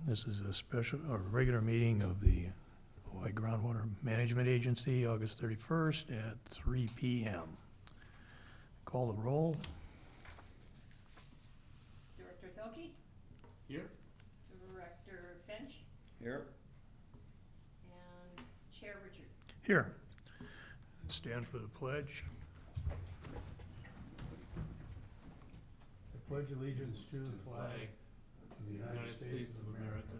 This is a special, or regular meeting of the Hawaii Groundwater Management Agency, August 31st at 3 p.m. Call the roll. Director Thielke? Here. Director Finch? Here. And Chair Richard? Here. Stand for the pledge. I pledge allegiance to the flag of the United States of America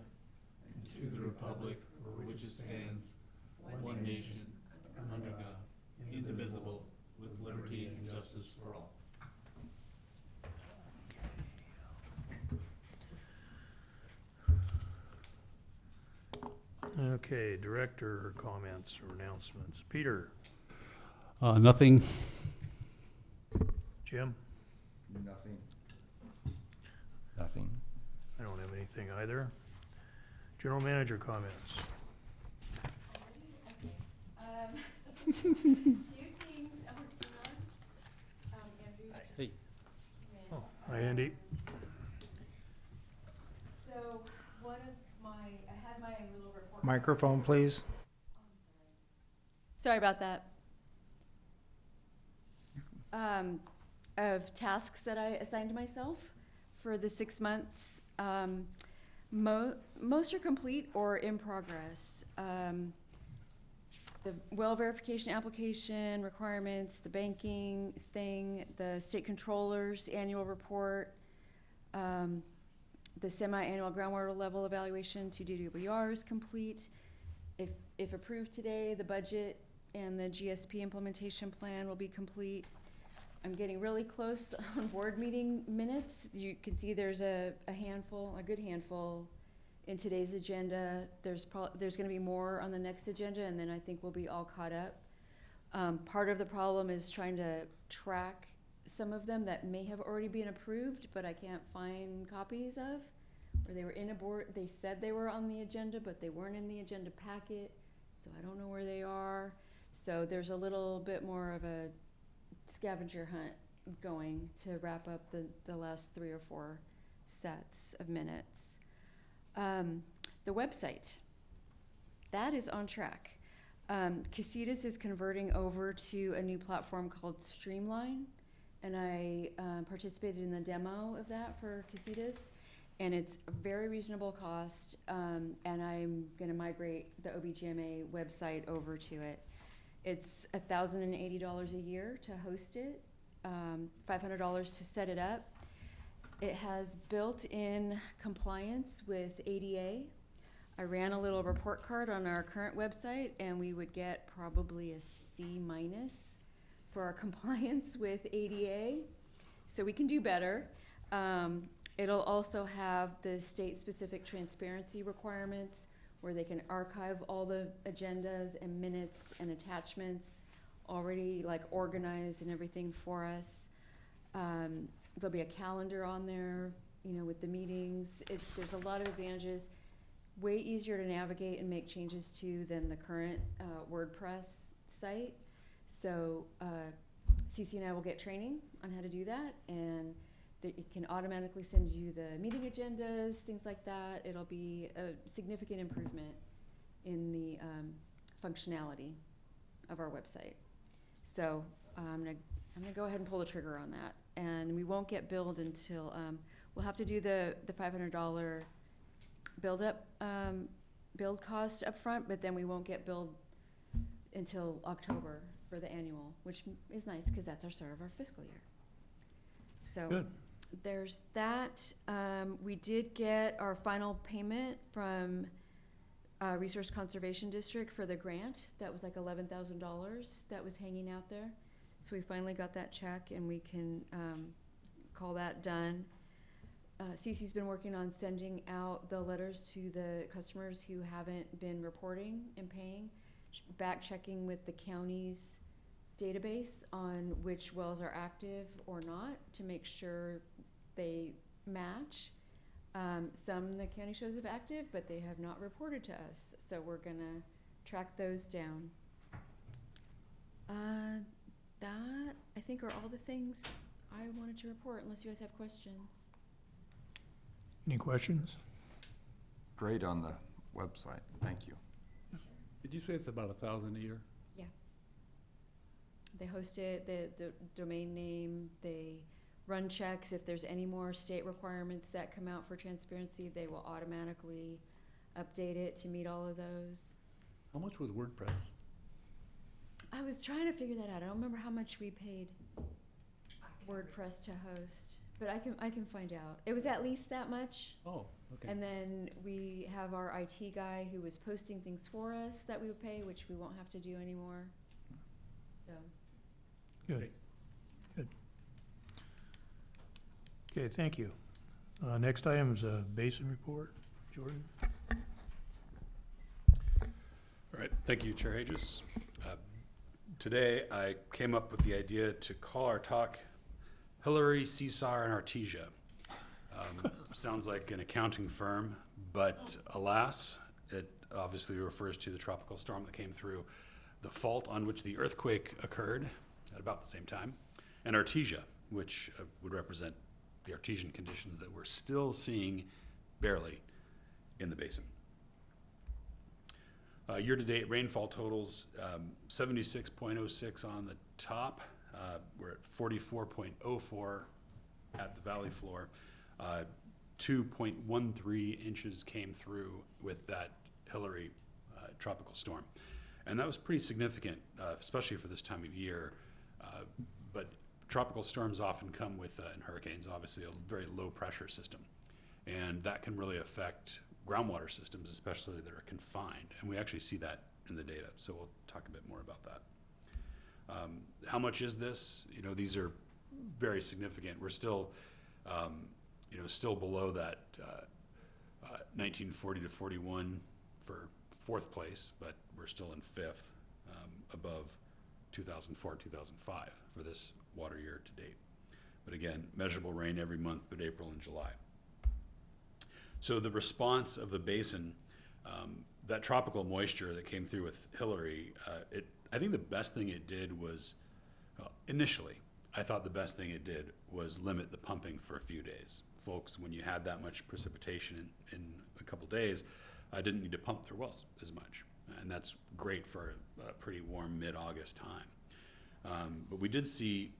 and to the republic for which it stands, one nation, under God, indivisible, with liberty and justice for all. Okay, director comments or announcements. Peter? Nothing. Jim? Nothing. Nothing. I don't have anything either. General manager comments. Few things I want to put on. Andrew. Hey. Oh, hi, Andy. So one of I had my little report. Microphone, please. Sorry about that. Of tasks that I assigned to myself for the 6 months. Most are complete or in progress. The well verification application requirements, the banking thing, the state controller's annual report, the semi-annual groundwater level evaluation to DWR is complete. If approved today, the budget and the GSP implementation plan will be complete. I'm getting really close on board meeting minutes. You can see there's a good handful in today's agenda. There's gonna be more on the next agenda, and then I think we'll be all caught up. Part of the problem is trying to track some of them that may have already been approved, but I can't find copies of, or they were in a board, they said they were on the agenda, but they weren't in the agenda packet, so I don't know where they are. So there's a little bit more of a scavenger hunt going to wrap up the last 3 or 4 sets of minutes. The website, that is on track. Casitas is converting over to a new platform called Streamline, and I participated in the demo of that for Casitas, and it's a very reasonable cost, and I'm gonna migrate the OBGMA website over to it. It's $1,080 a year to host it, $500 to set it up. It has built-in compliance with ADA. I ran a little report card on our current website, and we would get probably a C- for our compliance with ADA. So we can do better. It'll also have the state-specific transparency requirements where they can archive all the agendas and minutes and attachments already like organized and everything for us. There'll be a calendar on there, with the meetings. There's a lot of advantages. Way easier to navigate and make changes to than the current WordPress site. So Cece and I will get training on how to do that, and it can automatically send you the meeting agendas, things like that. It'll be a significant improvement in the functionality of our website. So I'm gonna go ahead and pull the trigger on that, and we won't get billed until we'll have to do the $500 build cost up front, but then we won't get billed until October for the annual, which is nice because that's our start of our fiscal year. So Good. There's that. We did get our final payment from Resource Conservation District for the grant. That was like $11,000 that was hanging out there. So we finally got that check, and we can call that done. Cece's been working on sending out the letters to the customers who haven't been reporting and paying, back checking with the county's database on which wells are active or not to make sure they match. Some the county shows have active, but they have not reported to us, so we're gonna track those down. That I think are all the things I wanted to report, unless you guys have questions. Any questions? great on the website. Thank you. Did you say it's about 1,000 a year? They host it, the domain name, they run checks. If there's any more state requirements that come out for transparency, they will automatically update it to meet all of those. How much was WordPress? I was trying to figure that out. I don't remember how much we paid WordPress to host, but I can find out. It was at least that much. Oh, okay. And then we have our IT guy who was posting things for us that we would pay, which we won't have to do anymore. So, Good. Great. Good. Okay, thank you. Next item is a basin report. Jordan? All right, thank you, Chair Aegis. Today, I came up with the idea to call our talk Hillary, Seesar, and Artesia. Sounds like an accounting firm, but alas, it obviously refers to the tropical storm that came through, the fault on which the earthquake occurred at about the same time, and Artesia, which would represent the artesian conditions that we're still seeing barely in the basin. Year-to-date rainfall totals, 76.06 on the top. We're at 44.04 at the valley floor. 2.13 inches came through with that Hillary tropical storm. And that was pretty significant, especially for this time of year. But tropical storms often come with, and hurricanes, obviously, a very low pressure system. And that can really affect groundwater systems, especially that are confined. And we actually see that in the data. So we'll talk a bit more about that. How much is this? You know, these are very significant. We're still, still below that 1940 to 41 for fourth place, but we're still in fifth, above 2004, 2005 for this water year to date. But again, measurable rain every month, but April and July. So the response of the basin, that tropical moisture that came through with Hillary, I think the best thing it did was, initially, I thought the best thing it did was limit the pumping for a few days. Folks, when you had that much precipitation in a couple days, I didn't need to pump their wells as much. And that's great for a pretty warm mid-August time. But we did see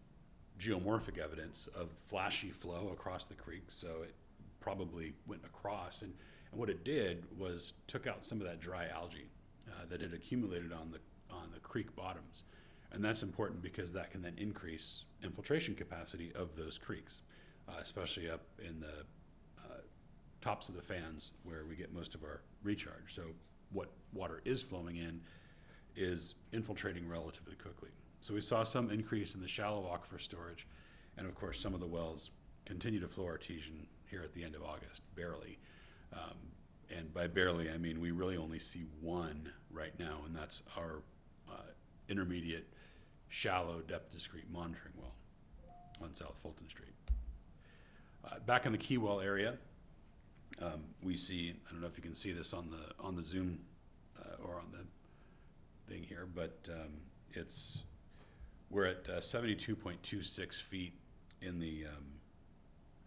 geomorphic evidence of flashy flow across the creek, so it probably went across. And what it did was took out some of that dry algae that had accumulated on the creek bottoms. And that's important because that can then increase infiltration capacity of those creeks, especially up in the tops of the fans where we get most of our recharge. So what water is flowing in is infiltrating relatively quickly. So we saw some increase in the shallow aquifer storage, and of course some of the wells continue to flow artesian here at the end of August, barely. And by barely, I mean we really only see one right now, and that's our intermediate shallow depth discrete monitoring well on South Fulton Street. Back in the Key Well area, we see, I don't know if you can see this on the Zoom or on the thing here, but we're at 72.26 feet in the,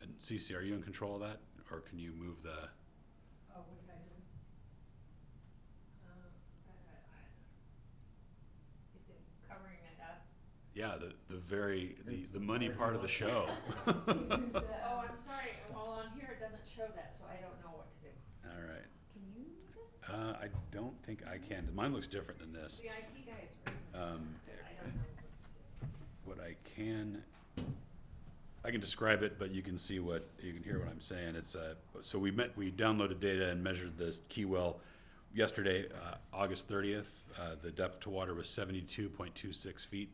and CC, are you in control of that? Or can you move the? Oh, what did I do? It's covering it up. Yeah, the money part of the show. Oh, I'm sorry. Well, on here it doesn't show that, so I don't know what to do. All right. can you move it? I don't think I can. Mine looks different than this. The IT guys were, I don't know what to do. What I can describe it, but you can hear what I'm saying. It's so we downloaded data and measured this Key Well yesterday, August 30th. The depth to water was 72.26 feet,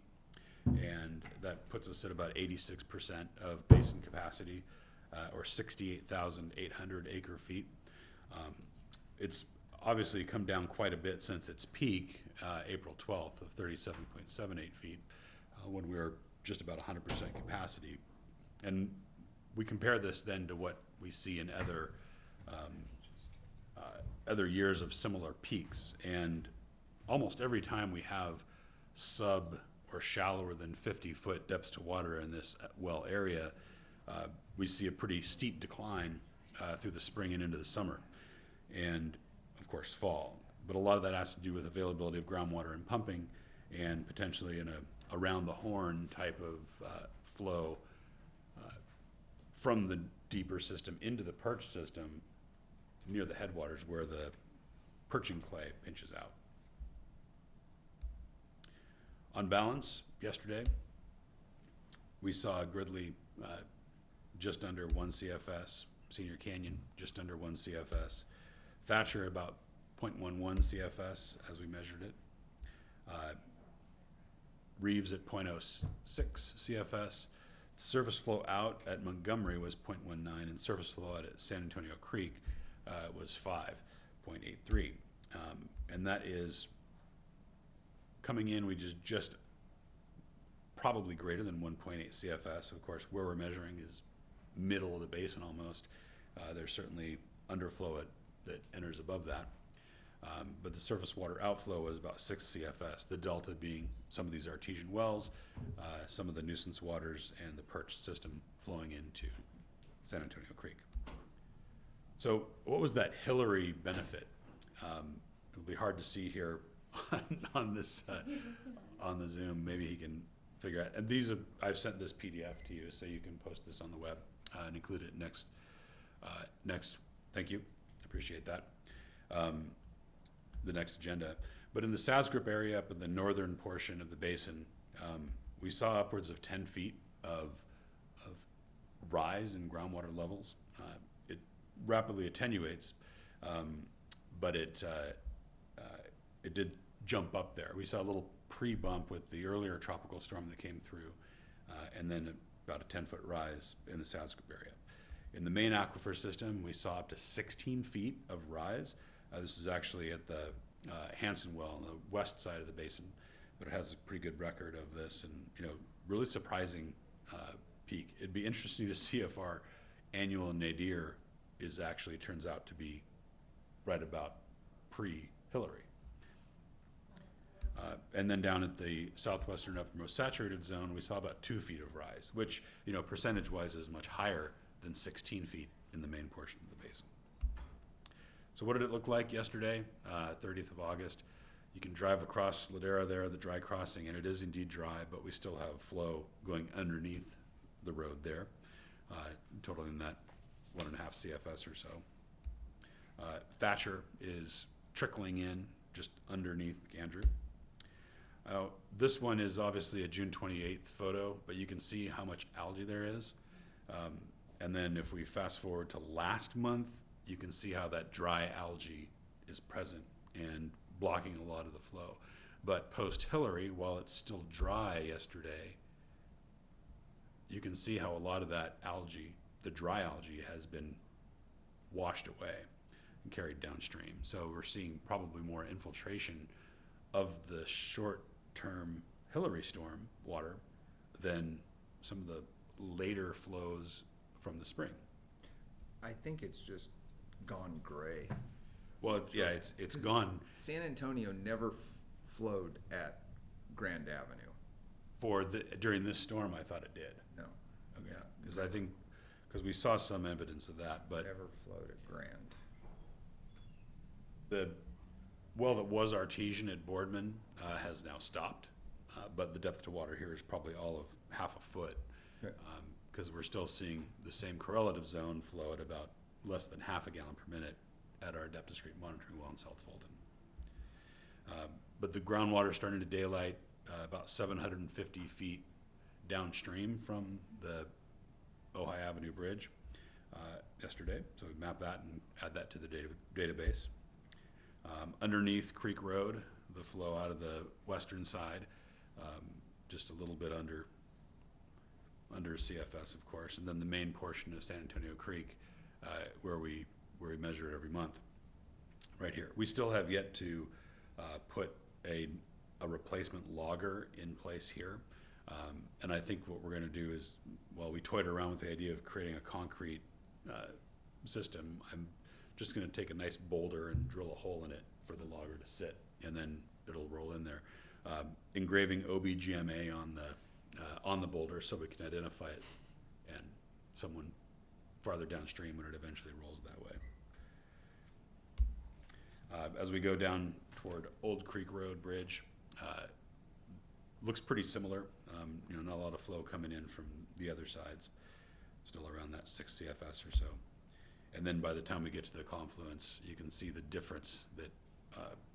and that puts us at about 86% of basin capacity, or 68,800 acre feet. It's obviously come down quite a bit since its peak, April 12th of 37.78 feet, when we were just about 100% capacity. And we compare this then to what we see in other years of similar peaks. And almost every time we have sub or shallower than 50-foot depths to water in this well area, we see a pretty steep decline through the spring and into the summer. and of course fall. But a lot of that has to do with availability of groundwater and pumping, and potentially in a around the horn type of flow from the deeper system into the perch system near the headwaters where the perching clay pinches out. On balance, yesterday, we saw Gridley just under 1 CFS, Senior Canyon just under 1 CFS, Thatcher about 0.11 CFS as we measured it, Reeves at 0.06 CFS, surface flow out at Montgomery was 0.19, and surface flow out at San Antonio Creek was 5.83. And that is coming in, we just probably greater than 1.8 CFS. Of course, where we're measuring is middle of the basin almost. There's certainly underflow that enters above that. But the surface water outflow was about 6 CFS, the delta being some of these artesian wells, some of the nuisance waters, and the perch system flowing into San Antonio Creek. So what was that Hillary benefit? It'll be hard to see here on this on the Zoom. Maybe he can figure out. And these are, I've sent this PDF to you, so you can post this on the web and include it next. Thank you, appreciate that. The next agenda. But in the Sasgrip area up in the northern portion of the basin, we saw upwards of 10 feet of rise in groundwater levels. It rapidly attenuates, but it did jump up there. We saw a little pre-bump with the earlier tropical storm that came through, and then about a 10-foot rise in the Sasgrip area. In the main aquifer system, we saw up to 16 feet of rise. This is actually at the Hansen well on the west side of the basin, but it has a pretty good record of this, and really surprising peak. It'd be interesting to see if our annual nadir is actually turns out to be right about pre-Hillary. And then down at the southwestern uppermost saturated zone, we saw about 2 feet of rise, which percentage-wise is much higher than 16 feet in the main portion of the basin. So what did it look like yesterday, 30th of August? You can drive across Ladera there, the dry crossing, and it is indeed dry, but we still have flow going underneath the road there, totaling that 1.5 CFS or so. Thatcher is trickling in just underneath McAndrew. This one is obviously a June 28th photo, but you can see how much algae there is. And then if we fast forward to last month, you can see how that dry algae is present and blocking a lot of the flow. But post-Hillary, while it's still dry yesterday, you can see how a lot of that algae, the dry algae, has been washed away and carried downstream. So we're seeing probably more infiltration of the short-term Hillary storm water than some of the later flows from the spring. I think it's just gone gray. Well, yeah, it's gone San Antonio never flowed at Grand Avenue. during this storm. I thought it did. No. Okay, Yeah. because we saw some evidence of that, but Never flowed at Grand. the well that was artesian at Boardman has now stopped, but the depth to water here is probably all of half a foot, because we're still seeing the same correlative zone flow at about less than half a gallon per minute at our depth discrete monitoring well in South Fulton. But the groundwater starting to daylight about 750 feet downstream from the Ojai Avenue Bridge yesterday. So we map that and add that to the database. Underneath Creek Road, the flow out of the western side, just a little bit under CFS, of course, and then the main portion of San Antonio Creek, where we measure it every month, right here. We still have yet to put a replacement logger in place here, and I think what we're going to do is, while we toyed around with the idea of creating a concrete system, I'm just going to take a nice boulder and drill a hole in it for the logger to sit, and then it'll roll in there. Engraving OBGMA on the boulder so we can identify it and someone farther downstream when it eventually rolls that way. as we go down toward Old Creek Road Bridge, looks pretty similar. Not a lot of flow coming in from the other sides, still around that 6 CFS or so. And then by the time we get to the confluence, you can see the difference that,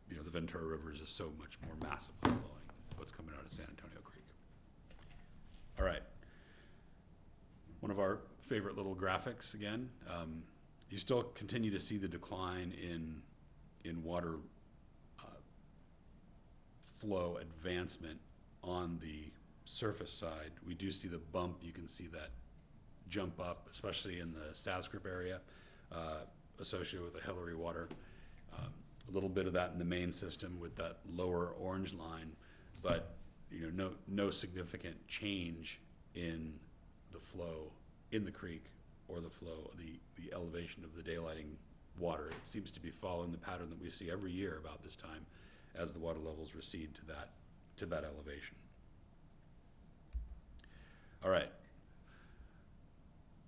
the Ventura River is just so much more massively flowing to what's coming out of San Antonio Creek. All right. One of our favorite little graphics again. You still continue to see the decline in water flow advancement on the surface side. We do see the bump. You can see that jump up, especially in the Sascrip area associated with the Hillary water. A little bit of that in the main system with that lower orange line, but no significant change in the flow in the creek or the flow, the elevation of the daylighting water. It seems to be following the pattern that we see every year about this time as the water levels recede to that elevation. All right.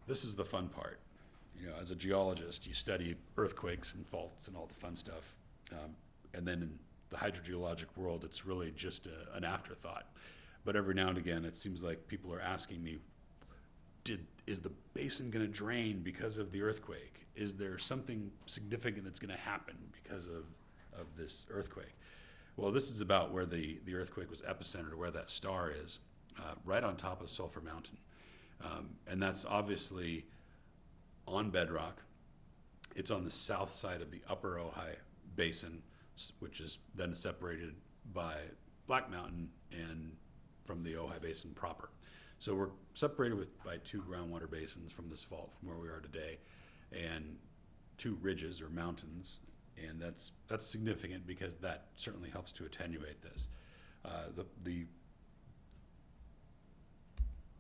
This is the fun part. As a geologist, you study earthquakes and faults and all the fun stuff. And then in the hydrogeologic world, it's really just an afterthought. But every now and again, it seems like people are asking me, is the basin going to drain because of the earthquake? Is there something significant that's going to happen because of this earthquake? Well, this is about where the earthquake was epicentered, where that star is, right on top of Sulphur Mountain. And that's obviously on bedrock. It's on the south side of the upper Ojai Basin, which is then separated by Black Mountain and from the Ojai Basin proper. So we're separated by two groundwater basins from this fault, from where we are today, and two ridges or mountains, and that's significant because that certainly helps to attenuate this. The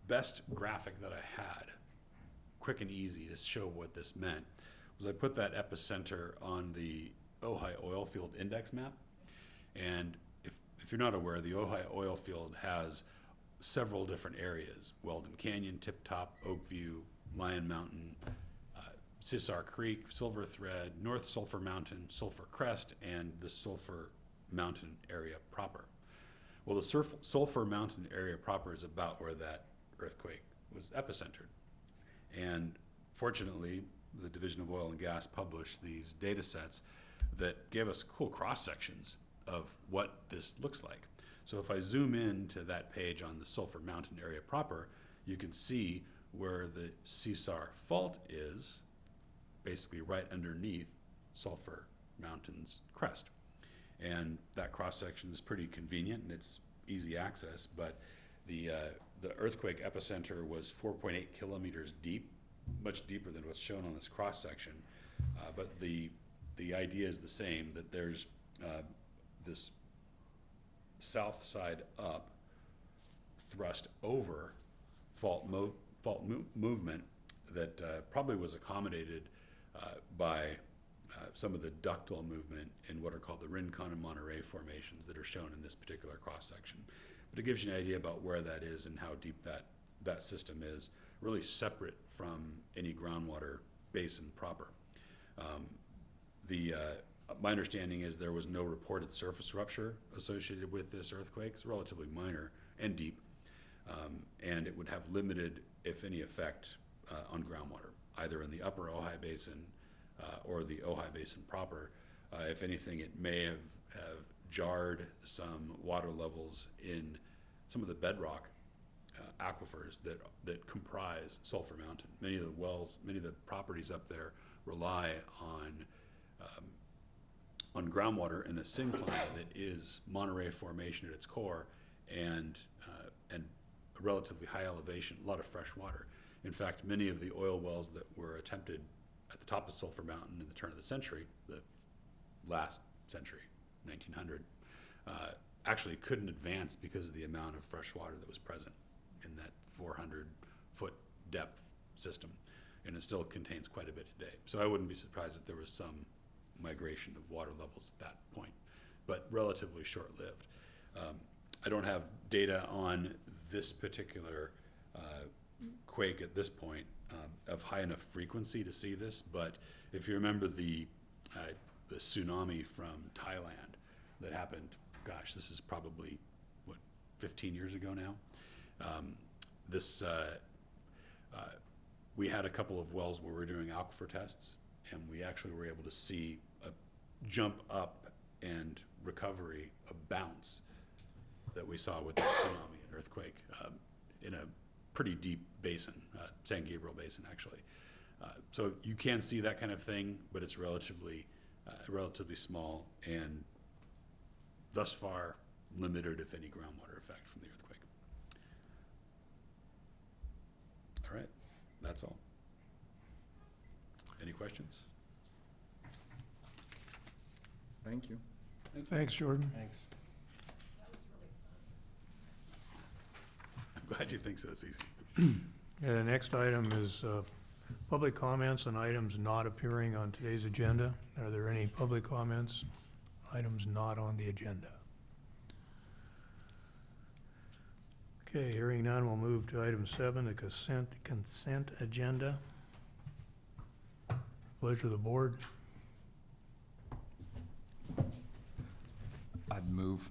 best graphic that I had, quick and easy to show what this meant, was I put that epicenter on the Ojai oil field index map. And if you're not aware, the Ojai oil field has several different areas: Weldon Canyon, Tip Top, Oakview, Lion Mountain, Sisar Creek, Silver Thread, North Sulphur Mountain, Sulphur Crest, and the Sulphur Mountain area proper. Well, the Sulphur Mountain area proper is about where that earthquake was epicentered. And fortunately, the Division of Oil and Gas published these data sets that gave us cool cross sections of what this looks like. So if I zoom in to that page on the Sulphur Mountain area proper, you can see where the Sisar fault is, basically right underneath Sulphur Mountain's crest. And that cross section is pretty convenient and it's easy access, but the earthquake epicenter was 4.8 kilometers deep, much deeper than what's shown on this cross section. But the idea is the same, that there's this south side up thrust over fault movement that probably was accommodated by some of the ductile movement in what are called the Rincon and Monterey formations that are shown in this particular cross section. But it gives you an idea about where that is and how deep that system is, really separate from any groundwater basin proper. My understanding is there was no reported surface rupture associated with this earthquake. It's relatively minor and deep, and it would have limited, if any, effect on groundwater, either in the upper Ojai Basin or the Ojai Basin proper. If anything, it may have jarred some water levels in some of the bedrock aquifers that comprise Sulphur Mountain. Many of the wells, many of the properties up there rely on groundwater in a syncline that is Monterey Formation at its core, and a relatively high elevation, a lot of fresh water. In fact, many of the oil wells that were attempted at the top of Sulphur Mountain in the turn of the century, the last century, 1900, actually couldn't advance because of the amount of fresh water that was present in that 400-foot depth system, and it still contains quite a bit today. So I wouldn't be surprised if there was some migration of water levels at that point, but relatively short-lived. I don't have data on this particular quake at this point of high enough frequency to see this, but if you remember the the tsunami from Thailand that happened, gosh, this is probably, 15 years ago now. We had a couple of wells where we were doing aquifer tests, and we actually were able to see a jump up and recovery, a bounce that we saw with the tsunami and earthquake in a pretty deep basin, San Gabriel Basin, actually. So you can see that kind of thing, but it's relatively small and thus far limited, if any, groundwater effect from the earthquake. All right, that's all. Any questions? Thank you. Thanks, Jordan. Thanks. I'm glad you think so, Cece. The next item is public comments on items not appearing on today's agenda. Are there any public comments, items not on the agenda? Okay, hearing none, we'll move to item 7, the consent agenda. Pleasure of the board. I'd move.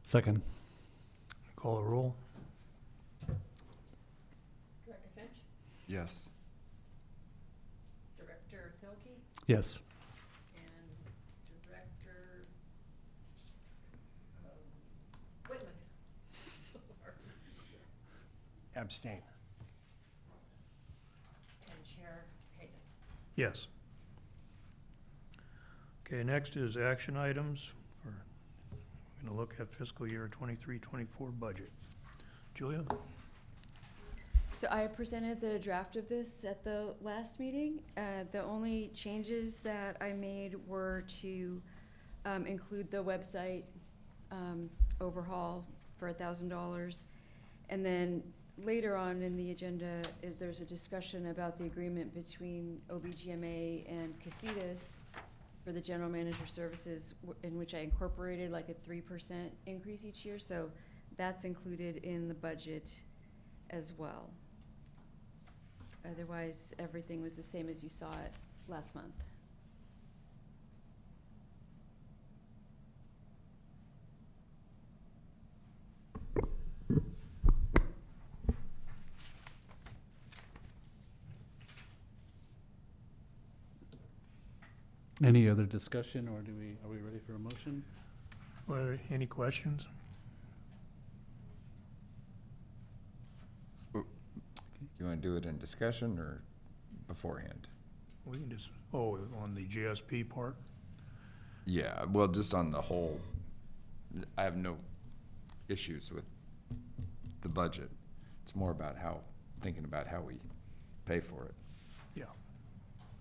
Second. Call the roll. Director Finch, Yes. Director Filkey, Yes. and Director Whitman. Sorry. Abstain. And Chair Hayes. Yes. Okay, next is action items. We're going to look at fiscal year 23-24 budget. Julia? So I presented the draft of this at the last meeting. The only changes that I made were to include the website overhaul for $1,000. And then later on in the agenda, there's a discussion about the agreement between OBGMA and Casitas for the general manager services, in which I incorporated like a 3% increase each year. So that's included in the budget as well. Otherwise, everything was the same as you saw it last month. Any other discussion, or are we ready for a motion? Well, any questions? You want to do it in discussion or beforehand? We can just, on the GSP part? Yeah, well, just on the whole, I have no issues with the budget. It's more about thinking about how we pay for it. Yeah.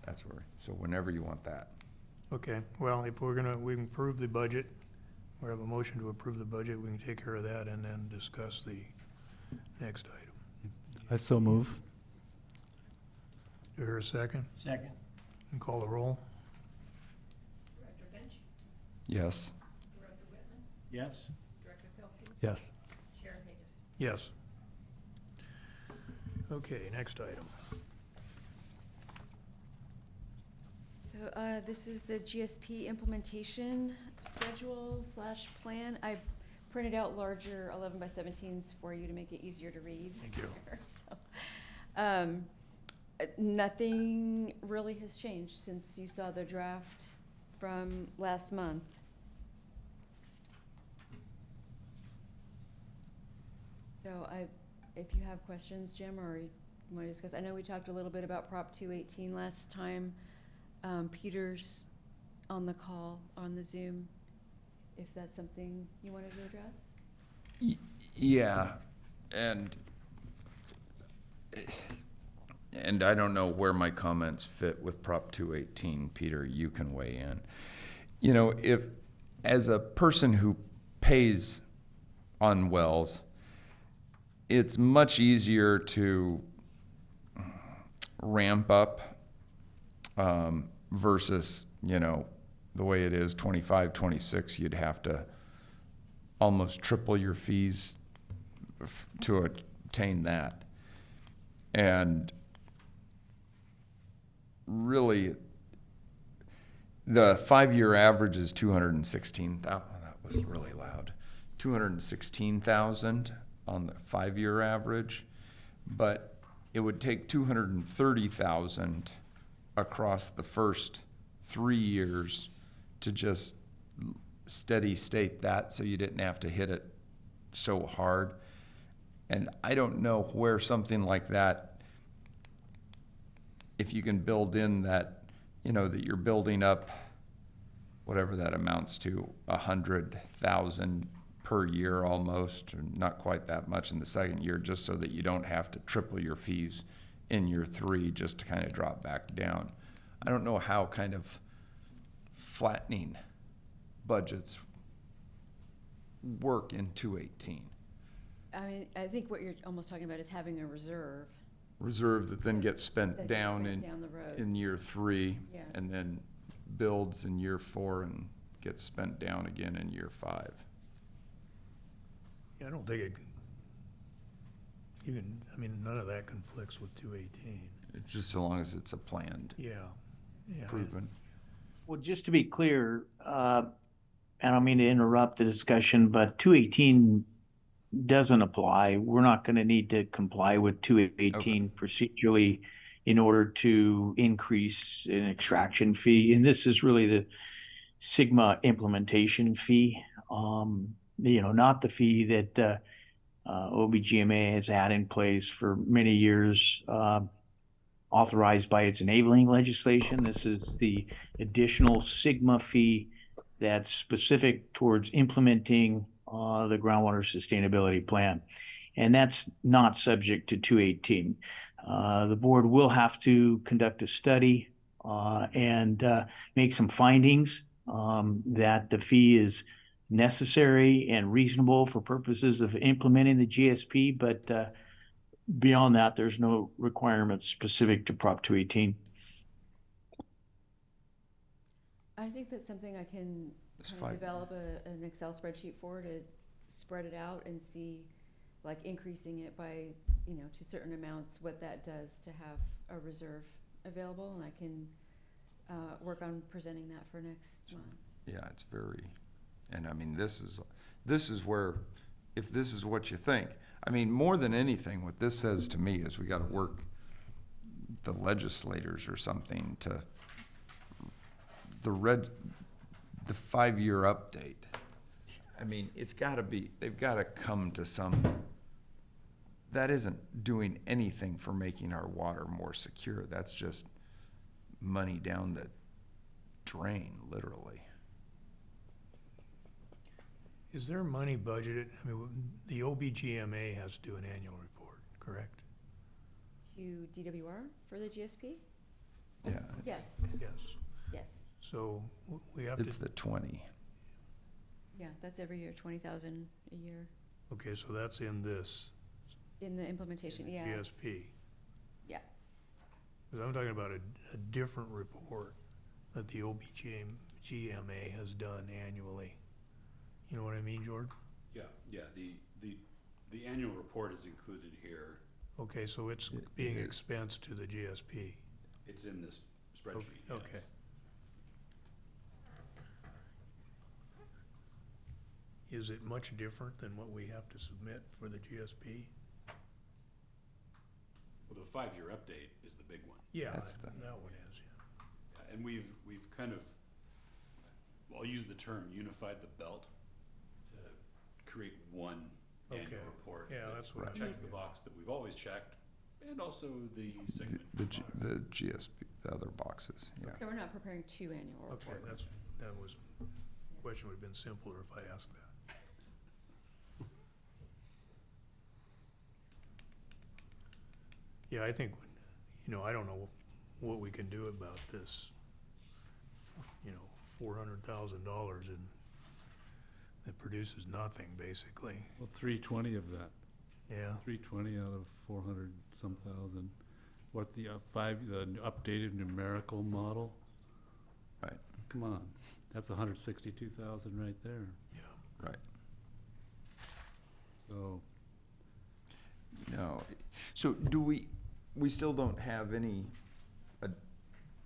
That's so whenever you want that. Okay, well, if we can approve the budget, we have a motion to approve the budget, we can take care of that and then discuss the next item. I so move. Do you hear a second? Second. And call the roll? Director Finch, Yes. Director Whitman, Yes. Director Filkey, Yes. Chair Hayes. Yes. Okay, next item. So this is the GSP implementation schedule / plan. I printed out larger 11 by 17s for you to make it easier to read. Thank you. So, nothing really has changed since you saw the draft from last month. So if you have questions, Jim, or you want to discuss, I know we talked a little bit about Prop 218 last time. Peter's on the call, on the Zoom, if that's something you wanted to address. Yeah, and I don't know where my comments fit with Prop 218. Peter, you can weigh in. You know, if as a person who pays on wells, it's much easier to ramp up versus, the way it is 25, 26, you'd have to almost triple your fees to attain that. And really, The 5-year average is 216,000. That was really loud. 216,000 on the 5-year average, but it would take 230,000 across the first 3 years to just steady state that, so you didn't have to hit it so hard. And I don't know where something like that, if you can build in that, that you're building up whatever that amounts to, 100,000 per year almost, or not quite that much in the second year, just so that you don't have to triple your fees in year 3 just to kind of drop back down. I don't know how kind of flattening budgets work in 218. I mean, I think what you're almost talking about is having a reserve. Reserve that then gets spent that gets down spent down the road. in year 3, Yeah. and then builds in year 4 and gets spent down again in year 5. Yeah, I don't think none of that conflicts with 218. It's just so long as it's a planned, Yeah. Yeah. proven. Well, just to be clear, I don't mean to interrupt the discussion, but 218 doesn't apply. We're not going to need to comply with 218 procedurally in order to increase an extraction fee. And this is really the SGMA implementation fee, not the fee that OBGMA has had in place for many years, authorized by its enabling legislation. This is the additional SGMA fee that's specific towards implementing the groundwater sustainability plan. And that's not subject to 218. The board will have to conduct a study and make some findings that the fee is necessary and reasonable for purposes of implementing the GSP, but beyond that, there's no requirements specific to Prop 218. I think that's something I can It's kind of 5. develop an Excel spreadsheet for, to spread it out and see, like, increasing it by, to certain amounts, what that does to have a reserve available, and I can work on presenting that for next month. Yeah, it's very, and I mean, this is where, if this is what you think, I mean, more than anything, what this says to me is we gotta work the legislators or something to, the 5-year update. I mean, they've gotta come to some, that isn't doing anything for making our water more secure. That's just money down the drain, literally. Is there money budgeted? I mean, the OBGMA has to do an annual report, correct? To DWR for the GSP? Yeah. Yes, Yes. yes. So we have It's to, the 20. Yeah, that's every year, 20,000 a year okay, so that's in this in the implementation, yeah. GSP. Yeah. Because I'm talking about a different report that the OBGMA has done annually. You know what I mean, George? Yeah, the annual report is included here. Okay, so it's It being is. expensed to the GSP. It's in this spreadsheet, yes. Okay. Is it much different than what we have to submit for the GSP? Well, the 5-year update is the big one. Yeah, That's that one is, yeah. Yeah, and we've kind of, well, I'll use the term unified the belt to create one annual Okay. report. Yeah, that that's what I checks the figured. box that we've always checked, and also the segment. The GSP, the other boxes, yeah. So we're not preparing 2 annual reports. Okay, that was, question would have been simpler if I asked that. Yeah, I think, I don't know what we can do about this, $400,000 and that produces nothing, basically. Well, 320 of that, Yeah. 320 out of 400 some thousand. What the the updated numerical model? Right. Come on, that's 162,000 right there. Yeah. Right. So No. So do we still don't have any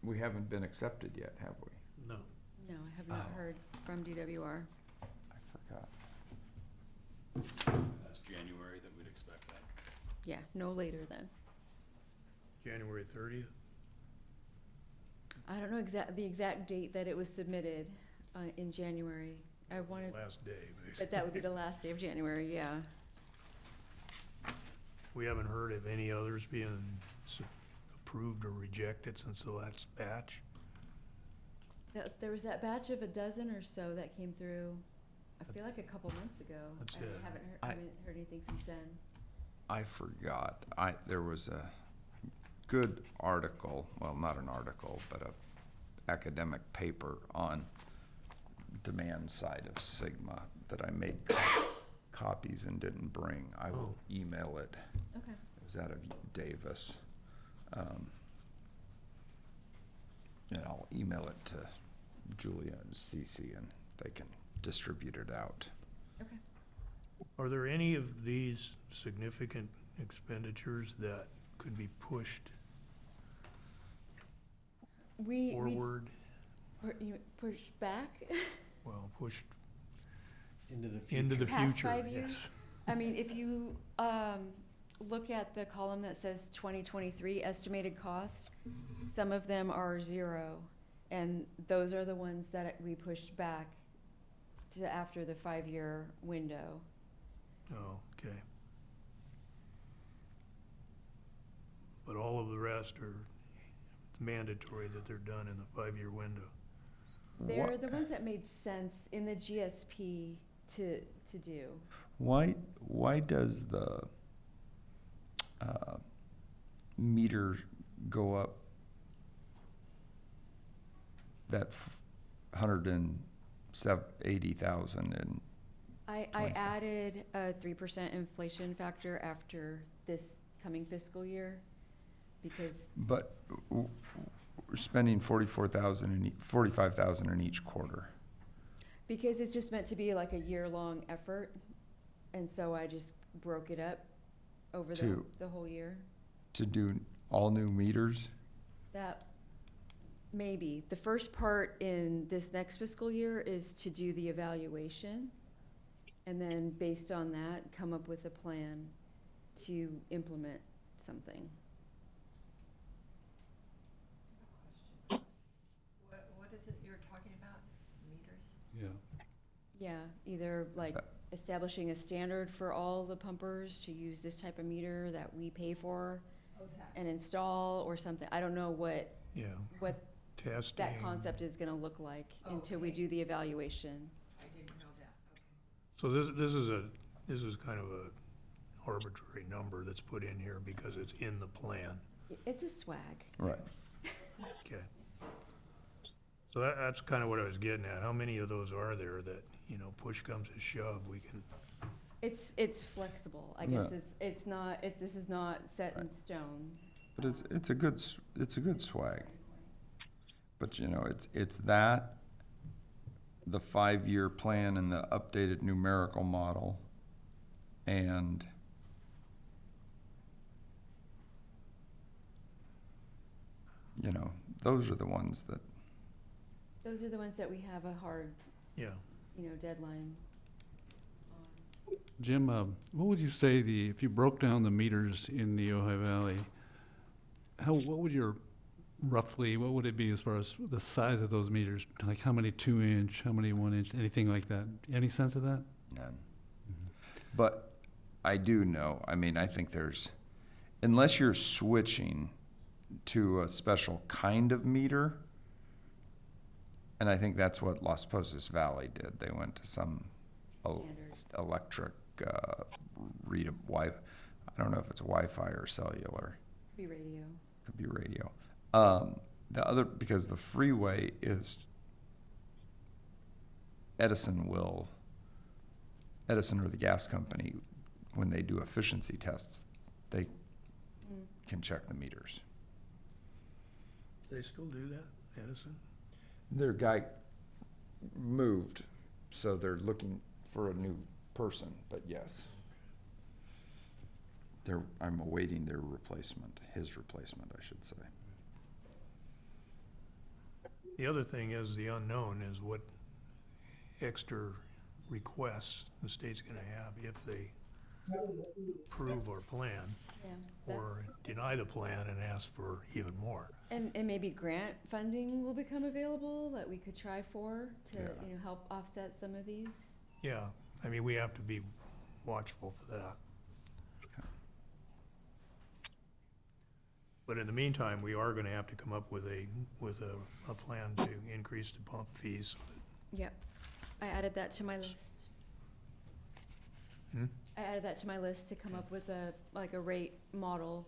we haven't been accepted yet, have we? No. No, I have not Oh. heard from DWR. I forgot. That's January that we'd expect that. Yeah, no later than. January 30th? I don't know the exact date that it was submitted, in January. I wanted, Last day, but basically. that would be the last day of January, yeah. We haven't heard of any others being approved or rejected since the last batch. There was that batch of a dozen or so that came through, I feel like a couple months ago. That's And it. I I- haven't heard anything since then. I forgot. There was a good article, well, not an article, but a academic paper on demand side of Sigma that I made copies and didn't bring. I will email it. Okay. It was out of Davis. And I'll email it to Julia and Cece, and they can distribute it out. Okay. Are there any of these significant expenditures that could be pushed We forward? you push back? Well, pushed Into the future. into the Past future, 5 years? yes. I mean, if you, look at the column that says 2023 estimated cost, some of them are zero. And those are the ones that we pushed back to after the 5-year window. Oh, okay. But all of the rest are mandatory that they're done in the 5-year window. They're What- the ones that made sense in the GSP to do. Why does the meter go up that 180,000 and I 27. added a 3% inflation factor after this coming fiscal year because but we're spending 45,000 in each quarter. it's just meant to be like a year-long effort. And so I just broke it up over Two. the whole year. To do all new meters? That, maybe. The first part in this next fiscal year is to do the evaluation. And then based on that, come up with a plan to implement something. What is it you're talking about, meters? Yeah. Yeah, either like establishing a standard for all the pumpers to use this type of meter that we pay for Oh, that. and install or something. I don't know what Yeah, that testing. concept is gonna look like until we Okay. do the evaluation. I didn't know that, okay. So this is kind of a arbitrary number that's put in here because it's in the plan. It's a swag. Right. Okay. So that's kind of what I was getting at. How many of those are there that, push comes to shove, we can, It's flexible, I guess. Yeah. This is not set in stone. But it's a good swag. But it's that, the 5-year plan and the updated numerical model, and those are the ones that, Those are the ones that we have a hard, yeah. deadline on. Jim, what would you say if you broke down the meters in the Ojai Valley, what would it be as far as the size of those meters? Like how many 2-inch, how many 1-inch, anything like that? Any sense of that? none. But I do know, I think unless you're switching to a special kind of meter, and I think that's what Las Posas Valley did. They went to some Standard. electric, I don't know if it's Wi-Fi or cellular. Be radio. Could be radio. Because the freeway is Edison or the gas company, when they do efficiency tests, they can check the meters. They still do that, Edison? Their guy moved, so they're looking for a new person, but yes. I'm awaiting his replacement, I should say. The other thing is the unknown is what extra requests the state's gonna have if they approve our plan Yeah, or deny the plan and ask for even more. and maybe grant funding will become available that we could try for to, Yeah. you know, help offset some of these. Yeah, I mean, we have to be watchful for that. But in the meantime, we are gonna have to come up with a plan to increase the pump fees. Yep, I added that to my list. Hmm? I added that to my list to come up with a rate model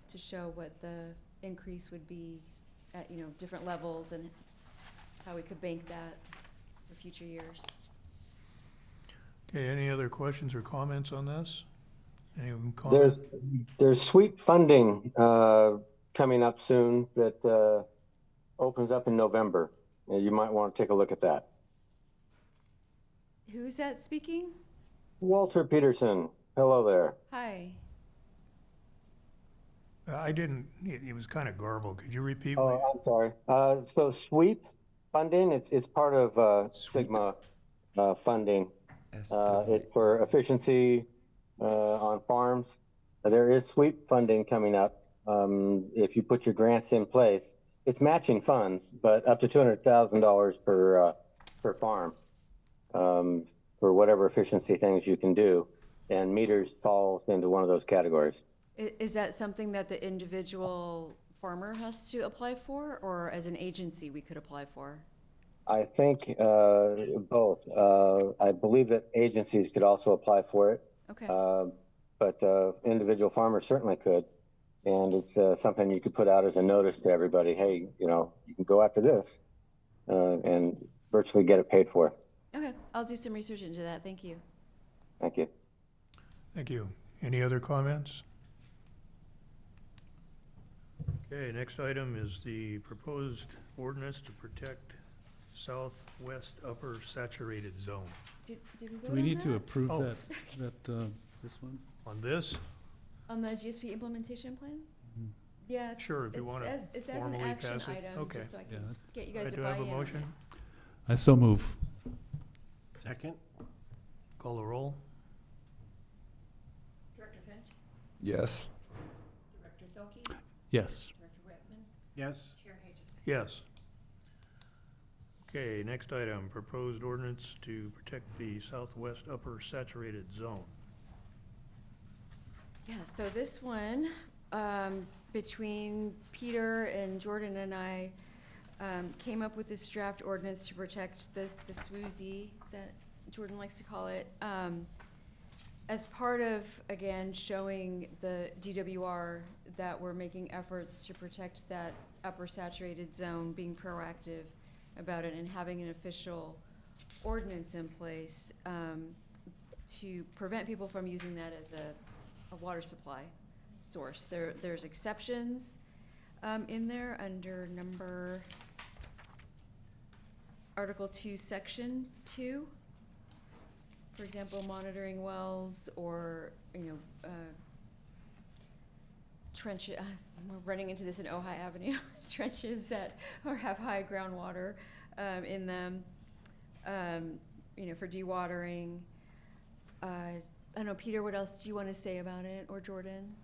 to show what the increase would be at, you know, different levels and how we could bank that for future years. Okay, any other questions or comments on this? Any comments? There's sweep funding coming up soon that opens up in November. You might want to take a look at that. Who's that speaking? Walter Peterson, hello there. Hi. I didn't, it was kind of garbled. Could you repeat? Oh, I'm sorry. So sweep funding, it's part of Sigma funding. It's for efficiency on farms. There is sweep funding coming up. If you put your grants in place, it's matching funds, but up to $200,000 per farm for whatever efficiency things you can do. And meters falls into one of those categories. Is that something that the individual farmer has to apply for, or as an agency we could apply for? I think both. I believe that agencies could also apply for it. Okay. But individual farmers certainly could. And it's something you could put out as a notice to everybody. Hey, you know, you can go after this and virtually get it paid for. Okay, I'll do some research into that. Thank you. Thank you. Thank you. Any other comments? Okay, next item is the proposed ordinance to protect southwest upper saturated zone. Did we vote Do we on need to that? approve Oh. this one? On this, On the GSP implementation plan? Yeah, it's, Sure, if you wanna it's as an formally action pass it. item, Okay. just so I Yeah, can that's- get you I guys to do buy have in. a motion. I so move. Second? Call the roll. Director Finch, Yes. Director Zilke, Yes. Director Whitman, Yes. Chair Hayes. Yes. Okay, next item, proposed ordinance to protect the southwest upper saturated zone. Yeah, so this one, between Peter and Jordan and I, came up with this draft ordinance to protect the swoozy that Jordan likes to call it. As part of, again, showing the DWR that we're making efforts to protect that upper saturated zone, being proactive about it and having an official ordinance in place, to prevent people from using that as a water supply source. There's exceptions in there under Article 2, Section 2. For example, monitoring wells or, you know, trenches, we're running into this in Ojai Avenue, trenches that have high groundwater in them, you know, for dewatering. I don't know, Peter, what else do you want to say about it, or Jordan?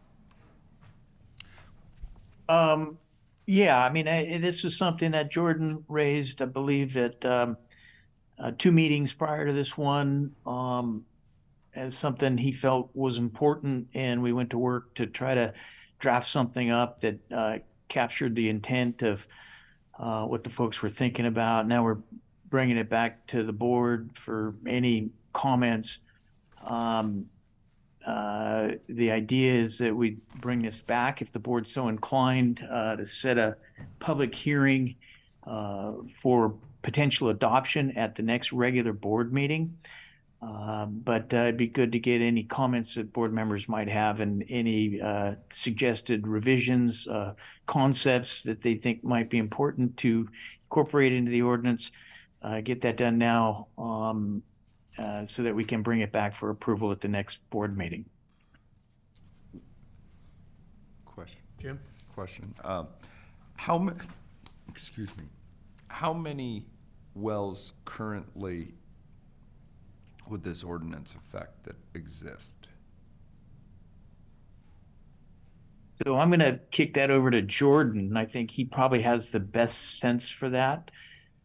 Yeah, I mean, this is something that Jordan raised, I believe, at 2 meetings prior to this one, as something he felt was important, and we went to work to try to draft something up that captured the intent of what the folks were thinking about. Now we're bringing it back to the board for any comments. The idea is that we bring this back, if the board's so inclined, to set a public hearing for potential adoption at the next regular board meeting. But it'd be good to get any comments that board members might have and any suggested revisions, concepts that they think might be important to incorporate into the ordinance. Get that done now, so that we can bring it back for approval at the next board meeting. Question. Jim? Question. Excuse me. how many wells currently would this ordinance affect that exist? So I'm gonna kick that over to Jordan. I think he probably has the best sense for that.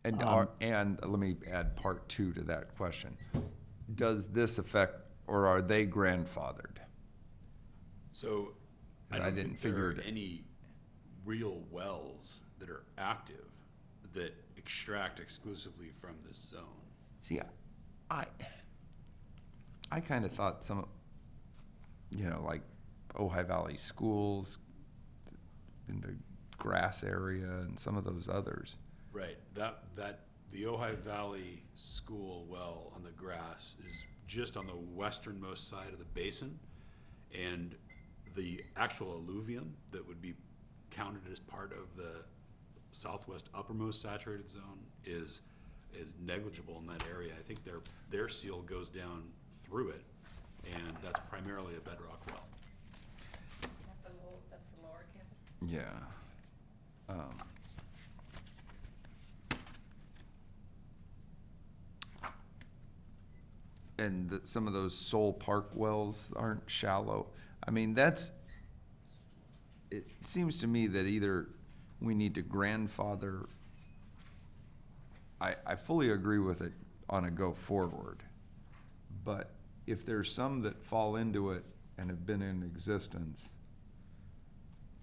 And and let me add part two to that question. Does this affect, or are they grandfathered? So I I don't didn't think there figure are it. any real wells that are active that extract exclusively from this zone. See, I kind of thought some, like Ojai Valley Schools in the grass area and some of those others. Right, the Ojai Valley School well on the grass is just on the westernmost side of the basin, and the actual alluvium that would be counted as part of the southwest uppermost saturated zone is negligible in that area. I think their seal goes down through it, and that's primarily a bedrock well. That's the lower campus. Yeah. And some of those Soul Park wells aren't shallow. I mean, it seems to me that either we need to grandfather, I fully agree with it on a go forward, but if there's some that fall into it and have been in existence,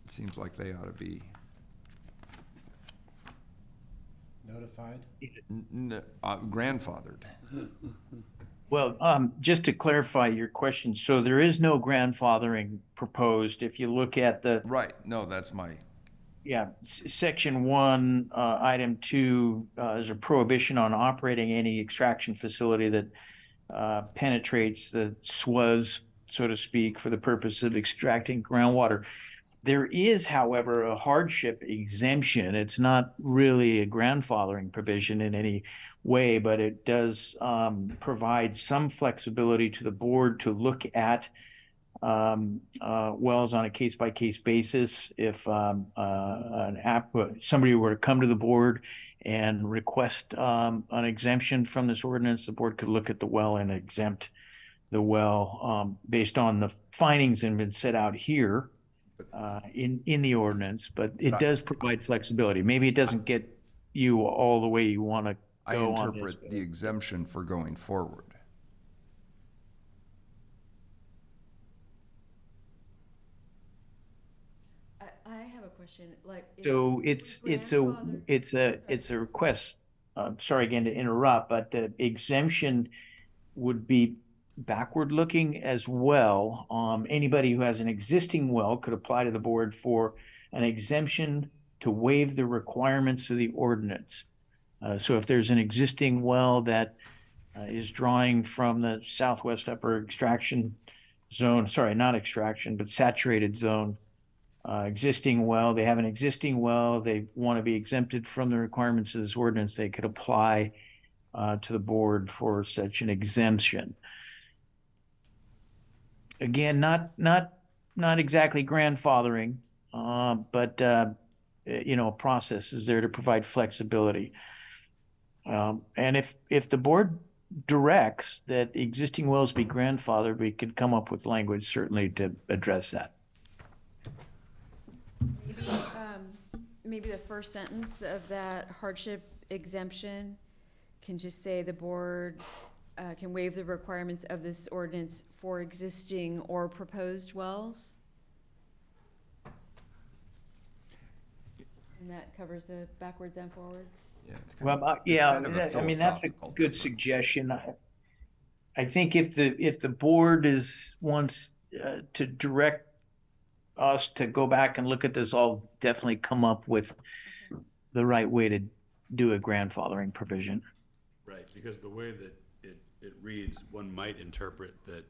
it seems like they ought to be Notified? grandfathered. Well, just to clarify your question, so there is no grandfathering proposed. If you look at the, Right, no, that's my, section 1, item 2, is a prohibition on operating any extraction facility that penetrates the SWUS, so to speak, for the purpose of extracting groundwater. There is, however, a hardship exemption. It's not really a grandfathering provision in any way, but it does provide some flexibility to the board to look at wells on a case-by-case basis. If somebody were to come to the board and request an exemption from this ordinance, the board could look at the well and exempt the well based on the findings that have been set out here in the ordinance, but it does provide flexibility. Maybe it doesn't get you all the way you want to I go on this. interpret the exemption for going forward. I have a question, like. if So grandfather- it's a request. Sorry again to interrupt, but the exemption would be backward looking as well. Anybody who has an existing well could apply to the board for an exemption to waive the requirements of the ordinance. So if there's an existing well that is drawing from the southwest upper extraction zone, sorry, not extraction, but saturated zone, existing well, they have an existing well, they want to be exempted from the requirements of this ordinance, they could apply to the board for such an exemption. Again, not exactly grandfathering, but a process is there to provide flexibility. And if the board directs that existing wells be grandfathered, we could come up with language certainly to address that. Maybe the first sentence of that hardship exemption can just say the board can waive the requirements of this ordinance for existing or proposed wells. And that covers the backwards and forwards. Yeah, it's kind of, Yeah, kind of a I mean, that's a philosophical good difference. suggestion. I think if the board wants to direct us to go back and look at this, I'll definitely come up with the right way to do a grandfathering provision. Right, because the way that it reads, one might interpret that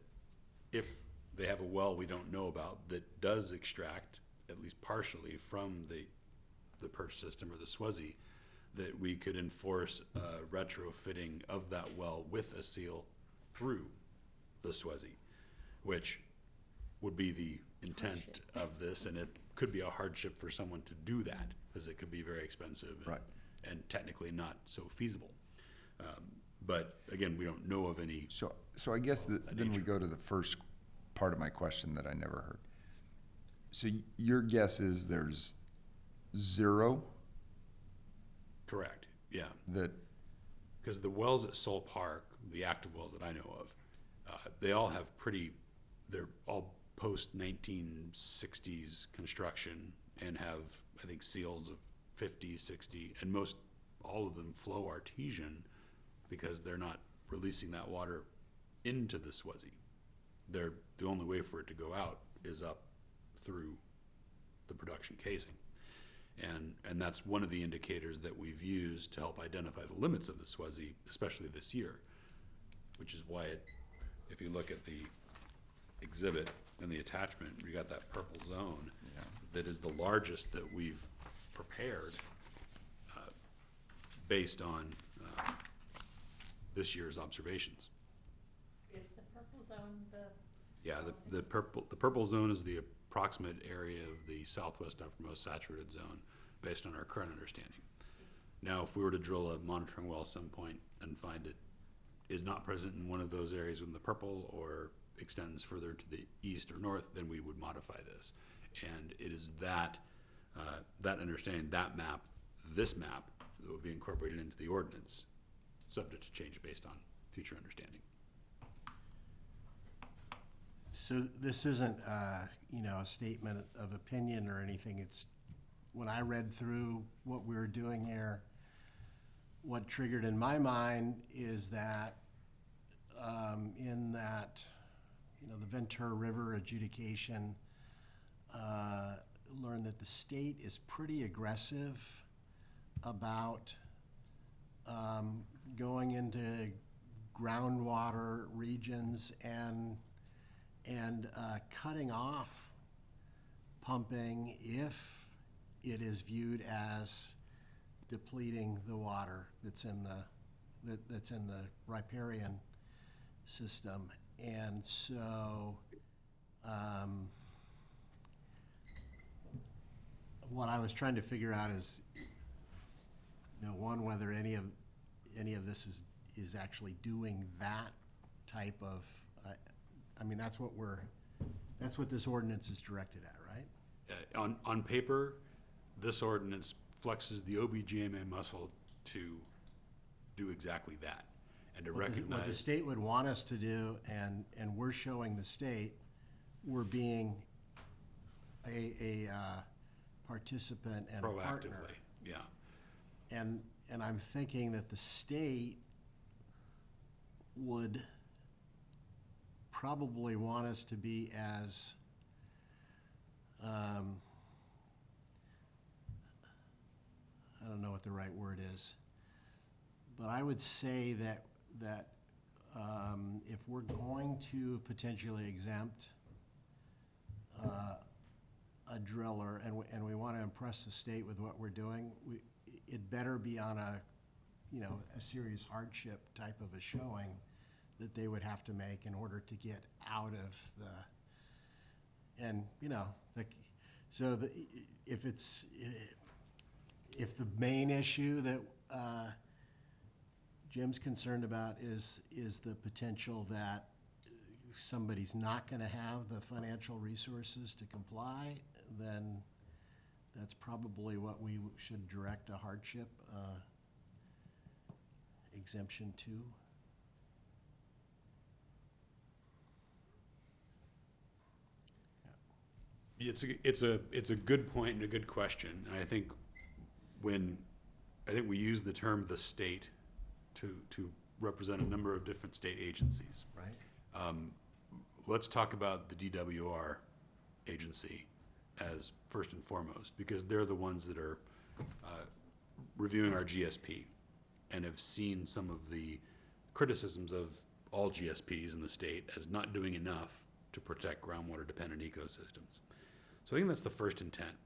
if they have a well we don't know about that does extract, at least partially, from the perch system or the SWUSI, that we could enforce retrofitting of that well with a seal through the SWUSI, which would be the intent of this, and it could be a hardship for someone to do that, because it could be very expensive. Right. and technically not so feasible. But again, we don't know of any. So I guess then we nature. go to the first part of my question that I never heard. So your guess is there's 0 Correct, yeah. that, Because the wells at Sol Park, the active wells that I know of, they all have they're all post-1960s construction and have, I think, seals of 50, 60, and all of them flow artesian because they're not releasing that water into the Swazi. The only way for it to go out is up through the production casing. And that's one of the indicators that we've used to help identify the limits of the Swazi, especially this year, which is why if you look at the exhibit and the attachment, we got that purple zone that is the largest that we've prepared based on this year's observations. Is the purple zone the? Yeah, the purple zone is the approximate area of the southwest uppermost saturated zone based on our current understanding. Now, if we were to drill a monitoring well at some point and find it is not present in one of those areas in the purple or extends further to the east or north, then we would modify this. And it is that understanding, this map, that will be incorporated into the ordinance, subject to change based on future understanding. So this isn't, a statement of opinion or anything. It's, when I read through what we were doing here, what triggered in my mind is that, in that, the Ventura River adjudication, learned that the state is pretty aggressive about going into groundwater regions and cutting off pumping if it is viewed as depleting the water that's in the riparian system. And so what I was trying to figure out is, one, whether any of this is actually doing that type of, that's what this ordinance is directed at, right? On paper, this ordinance flexes the OBGMA muscle to do exactly that and to recognize. What the state would want us to do, and we're showing the state, we're being a participant and a partner. Proactively, yeah. And I'm thinking that the state would probably want us to be as, I don't know what the right word is, but I would say that if we're going to potentially exempt a driller and we want to impress the state with what we're doing, it better be on a serious hardship type of a showing that they would have to make in order to get out of the, if the main issue that Jim's concerned about is the potential that somebody's not gonna have the financial resources to comply, then that's probably what we should direct a hardship exemption to. It's a good point and a good question. And I think we use the term the state to represent a number of different state agencies. Right. Let's talk about the DWR agency as first and foremost, because they're the ones that are reviewing our GSP and have seen some of the criticisms of all GSPs in the state as not doing enough to protect groundwater dependent ecosystems. So I think that's the first intent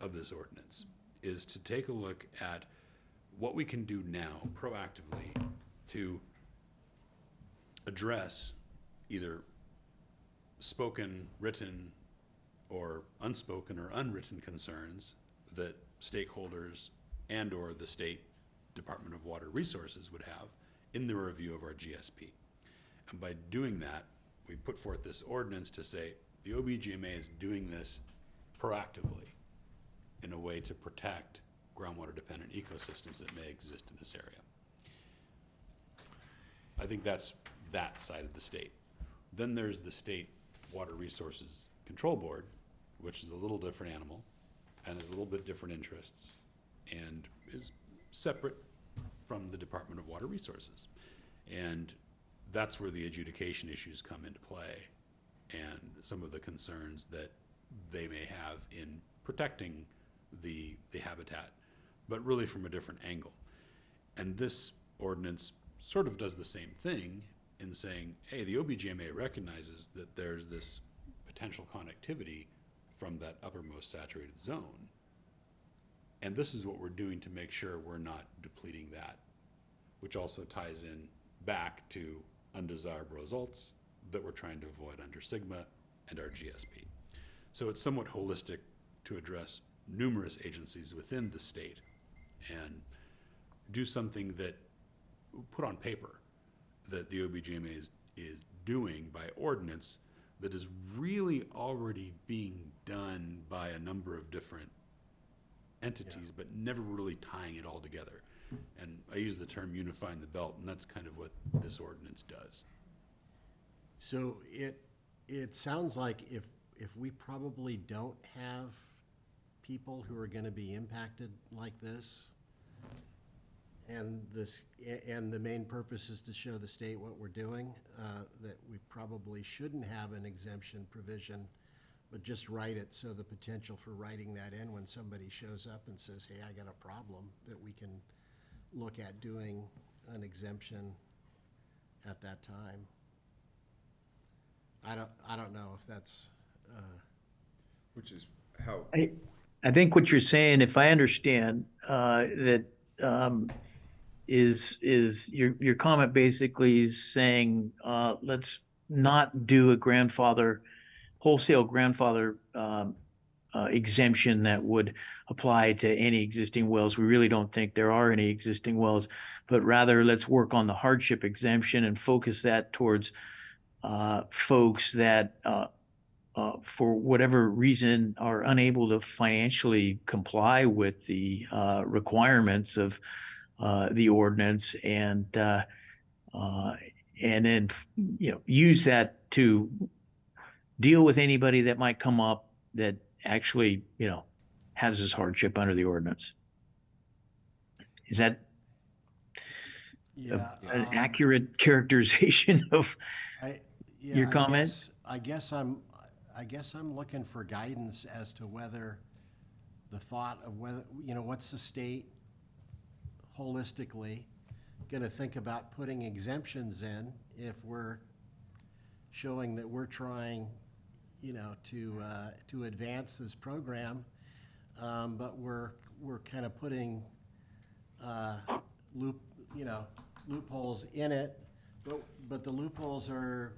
of this ordinance, is to take a look at what we can do now proactively to address either spoken, written, or unspoken or unwritten concerns that stakeholders and or the state Department of Water Resources would have in the review of our GSP. And by doing that, we put forth this ordinance to say the OBGMA is doing this proactively in a way to protect groundwater dependent ecosystems that may exist in this area. I think that's that side of the state. Then there's the State Water Resources Control Board, which is a little different animal and has a little bit different interests and is separate from the Department of Water Resources. And that's where the adjudication issues come into play and some of the concerns that they may have in protecting the habitat, but really from a different angle. And this ordinance sort of does the same thing in saying, hey, the OBGMA recognizes that there's this potential connectivity from that uppermost saturated zone. And this is what we're doing to make sure we're not depleting that, which also ties in back to undesirable results that we're trying to avoid under SGMA and our GSP. So it's somewhat holistic to address numerous agencies within the state and do something that, put on paper, that the OBGMA is doing by ordinance that is really already being done by a number of different entities, but never really tying it all together. And I use the term unifying the belt, and that's kind of what this ordinance does. So it sounds like if we probably don't have people who are gonna be impacted like this, and the main purpose is to show the state what we're doing, that we probably shouldn't have an exemption provision, but just write it so the potential for writing that in when somebody shows up and says, hey, I got a problem, that we can look at doing an exemption at that time. I don't know if that's, Which is how, I think what you're saying, if I understand, is your comment basically is saying, let's not do a wholesale grandfather exemption that would apply to any existing wells. We really don't think there are any existing wells, but rather let's work on the hardship exemption and focus that towards folks that for whatever reason are unable to financially comply with the requirements of the ordinance, and then use that to deal with anybody that might come up that actually has this hardship under the ordinance. Is that yeah. an accurate characterization of your comment? I guess I'm looking for guidance as to whether the thought of whether, what's the state holistically gonna think about putting exemptions in if we're showing that we're trying, to advance this program, but we're kind of putting loopholes in it, but the loopholes are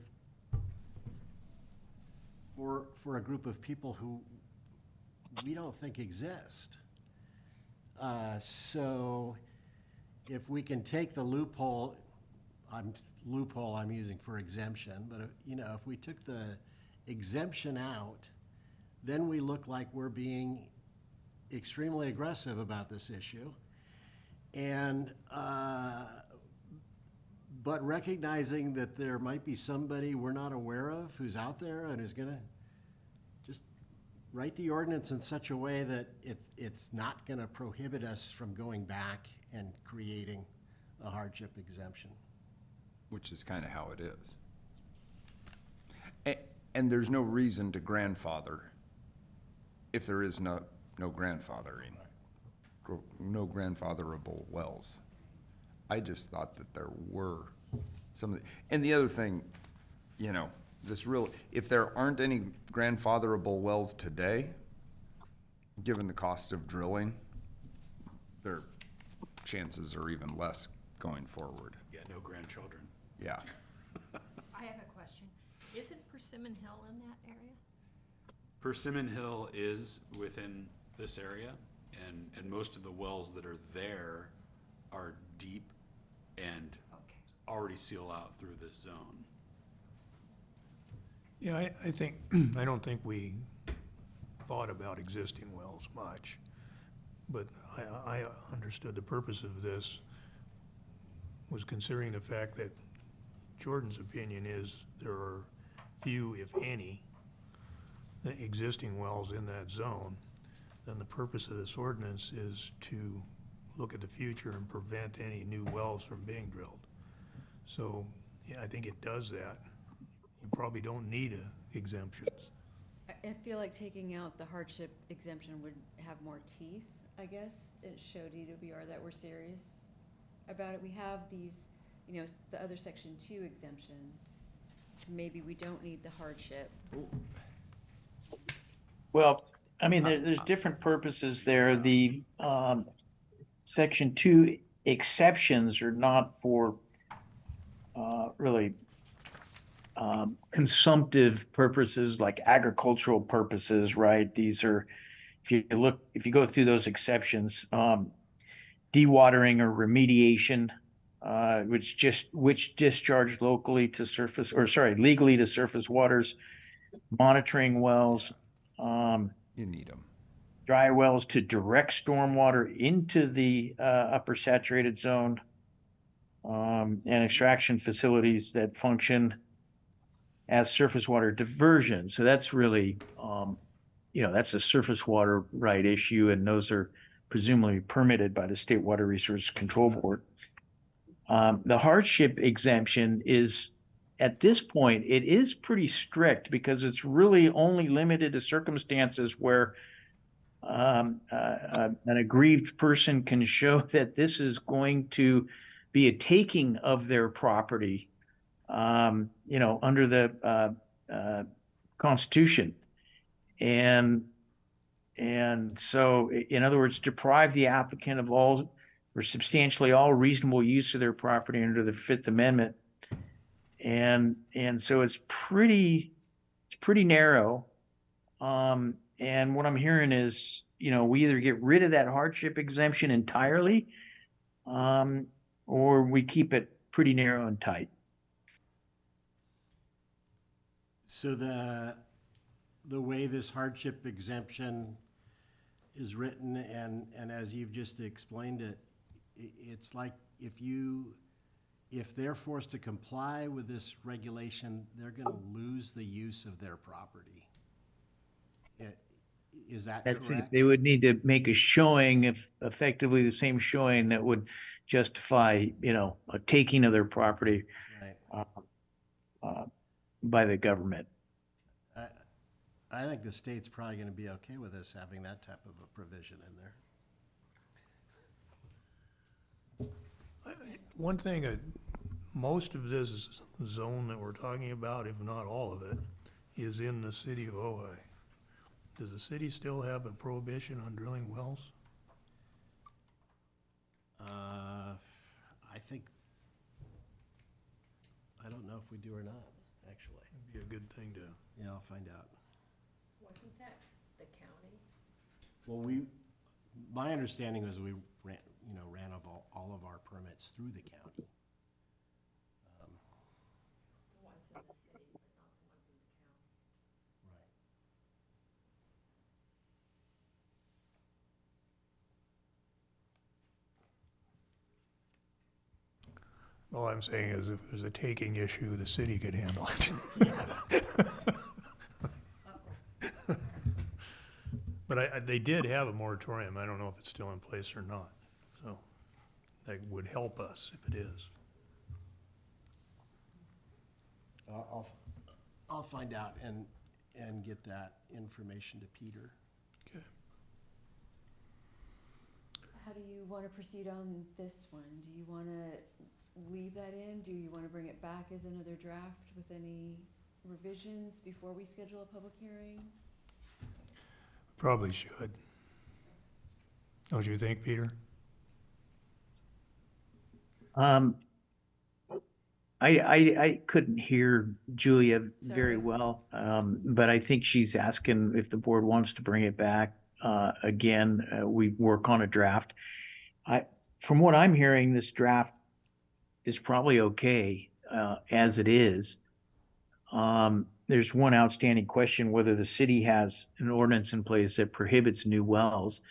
for a group of people who we don't think exist. So if we can take the loophole I'm using for exemption, but if we took the exemption out, then we look like we're being extremely aggressive about this issue. And but recognizing that there might be somebody we're not aware of who's out there and is gonna just write the ordinance in such a way that it's not gonna prohibit us from going back and creating a hardship exemption. which is kind of how it is. And there's no reason to grandfather if there is no grandfathering, no grandfatherable wells. I just thought that there were some of the, and the other thing, if there aren't any grandfatherable wells today, given the cost of drilling, their chances are even less going forward. Yeah, no grandchildren. Yeah. I have a question. Isn't Persimmon Hill in that area? Persimmon Hill is within this area, and most of the wells that are there are already seal out through this zone. Yeah, I think, I don't think we thought about existing wells much, but I understood the purpose of this was considering the fact that Jordan's opinion is there are few, if any, existing wells in that zone. Then the purpose of this ordinance is to look at the future and prevent any new wells from being drilled. So, yeah, I think it does that. You probably don't need exemptions. I feel like taking out the hardship exemption would have more teeth, I guess. It showed DWR that we're serious about it. We have these, the other section 2 exemptions. So maybe we don't need the hardship. Well, I mean, there's different purposes there. The section 2 exceptions are not for really consumptive purposes like agricultural purposes, right? These are, if you go through those exceptions, dewatering or remediation, which discharge locally to surface, or sorry, legally to surface waters, monitoring wells, You need them. dry wells to direct stormwater into the upper saturated zone, and extraction facilities that function as surface water diversion. So that's really, that's a surface water right issue, and those are presumably permitted by the State Water Resources Control Board. The hardship exemption is, at this point, it is pretty strict because it's really only limited to circumstances where an aggrieved person can show that this is going to be a taking of their property, under the Constitution. And so, in other words, deprive the applicant of all or substantially all reasonable use of their property under the Fifth Amendment. And so it's pretty narrow. And what I'm hearing is, we either get rid of that hardship exemption entirely, or we keep it pretty narrow and tight. So the way this hardship exemption is written, and as you've just explained it, it's like if they're forced to comply with this regulation, they're gonna lose the use of their property. Is that correct? They would need to make a showing, effectively the same showing that would justify, a taking of their property Right. By the government. I think the state's probably gonna be okay with us having that type of a provision in there. One thing, most of this zone that we're talking about, if not all of it, is in the city of Ojai. Does the city still have a prohibition on drilling wells? I don't know if we do or not, actually. It'd be a good thing to, Yeah, I'll find out. Wasn't that the county? Well, my understanding was we ran all of our permits through the county. The ones in the city, but not the ones in the county. Right. all I'm saying is if there's a taking issue, the city could handle it. But they did have a moratorium. I don't know if it's still in place or not. So that would help us if it is. I'll find out and get that information to Peter. Okay. How do you want to proceed on this one? Do you want to leave that in? Do you want to bring it back as another draft with any revisions before we schedule a public hearing? Probably should. Don't you think, Peter? I couldn't hear Julia very Sorry. well, but I think she's asking if the board wants to bring it back again. We work on a draft. From what I'm hearing, this draft is probably okay, as it is. There's one outstanding question, whether the city has an ordinance in place that prohibits new wells.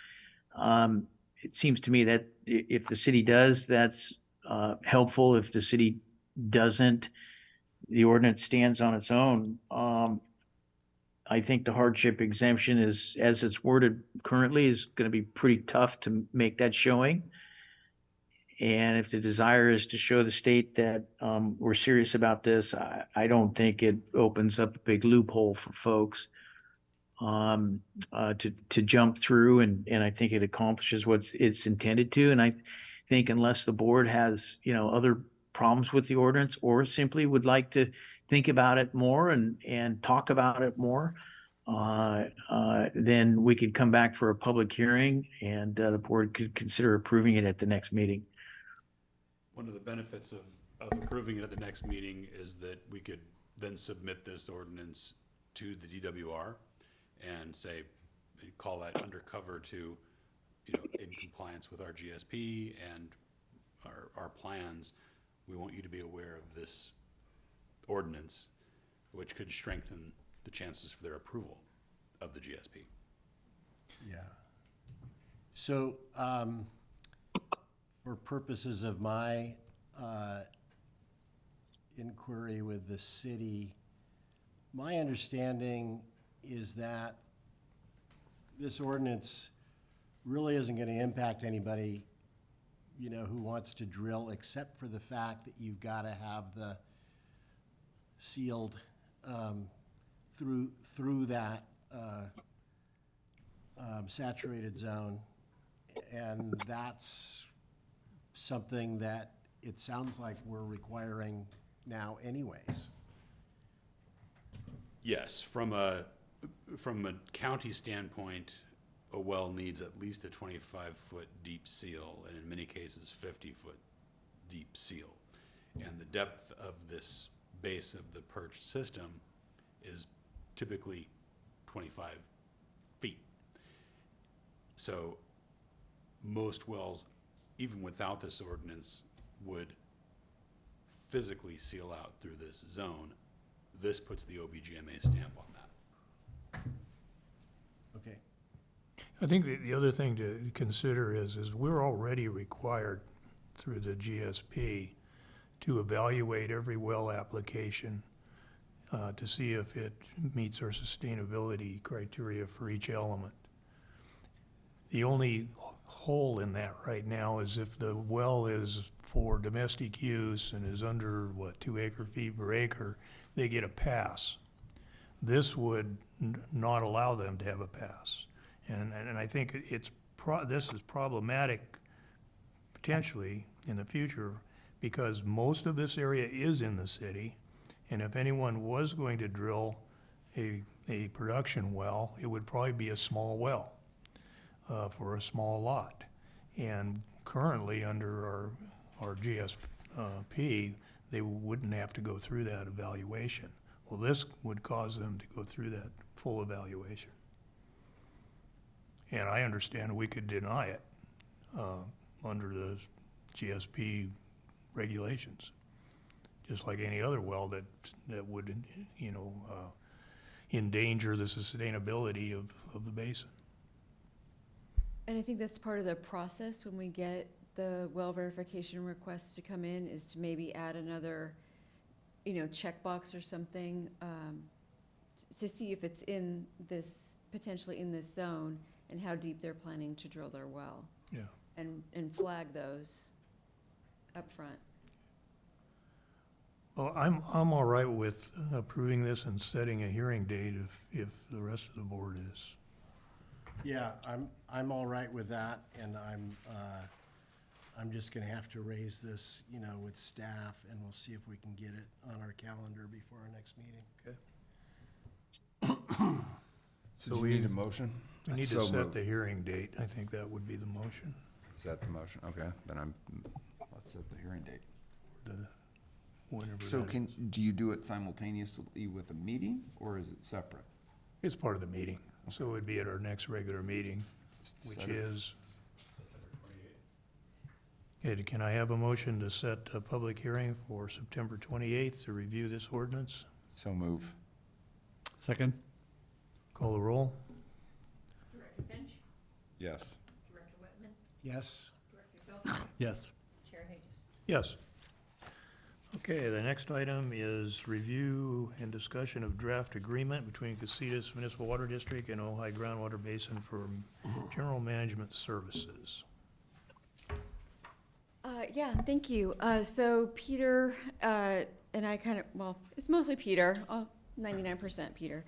It seems to me that if the city does, that's helpful. If the city doesn't, the ordinance stands on its own. I think the hardship exemption is, as it's worded currently, is going to be pretty tough to make that showing. And if the desire is to show the state that we're serious about this, I don't think it opens up a big loophole for folks to jump through, and I think it accomplishes what it's intended to. And I think unless the board has, other problems with the ordinance or simply would like to think about it more and talk about it more, then we could come back for a public hearing and the board could consider approving it at the next meeting. One of the benefits of approving it at the next meeting is that we could then submit this ordinance to the DWR and say, call that undercover to, in compliance with our GSP and our plans. We want you to be aware of this ordinance, which could strengthen the chances for their approval of the GSP. Yeah. So, for purposes of my inquiry with the city, my understanding is that this ordinance really isn't going to impact anybody, who wants to drill, except for the fact that you've got to have the sealed through that saturated zone, and that's something that it sounds like we're requiring now anyways. Yes, from a county standpoint, a well needs at least a 25-foot deep seal, and in many cases, 50-foot deep seal. And the depth of this base of the perch system is typically 25 feet. So most wells, even without this ordinance, would physically seal out through this zone. This puts the OBGMA stamp on that. Okay. I think the other thing to consider is we're already required through the GSP to evaluate every well application to see if it meets our sustainability criteria for each element. The only hole in that right now is if the well is for domestic use and is under, 2 acre-feet per acre, they get a pass. This would not allow them to have a pass. And I think this is problematic potentially in the future because most of this area is in the city. And if anyone was going to drill a production well, it would probably be a small well for a small lot. And currently under our GSP, they wouldn't have to go through that evaluation. Well, this would cause them to go through that full evaluation. And I understand we could deny it under the GSP regulations, just like any other well that would, endanger the sustainability of the basin. And I think that's part of the process when we get the well verification requests to come in, is to maybe add another, checkbox or something, to see if it's potentially in this zone and how deep they're planning to drill their well. Yeah. And flag those up front. Well, I'm all right with approving this and setting a hearing date if the rest of the board is. Yeah, I'm all right with that, and I'm just gonna have to raise this, with staff, and we'll see if we can get it on our calendar before our next meeting. Okay. So do you need a motion? We need to So set moved. the hearing date. I think that would be the motion. Is that the motion? Okay, then let's set the hearing date. Whenever So that is. do you do it simultaneously with a meeting, or is it separate? It's part of the meeting, so it would be at our next regular meeting, Just which set it- is, Okay, can I have a motion to set a public hearing for September 28th to review this ordinance? So move. Second? Call the roll? Director Finch, Yes. Director Whitman, Yes. Director Phil, Yes. Chair Hages. Yes. Okay, the next item is review and discussion of draft agreement between Casitas Municipal Water District and Ojai Groundwater Basin for general management services. Yeah, thank you. So Peter, and I kind of, well, it's mostly Peter, 99% Peter,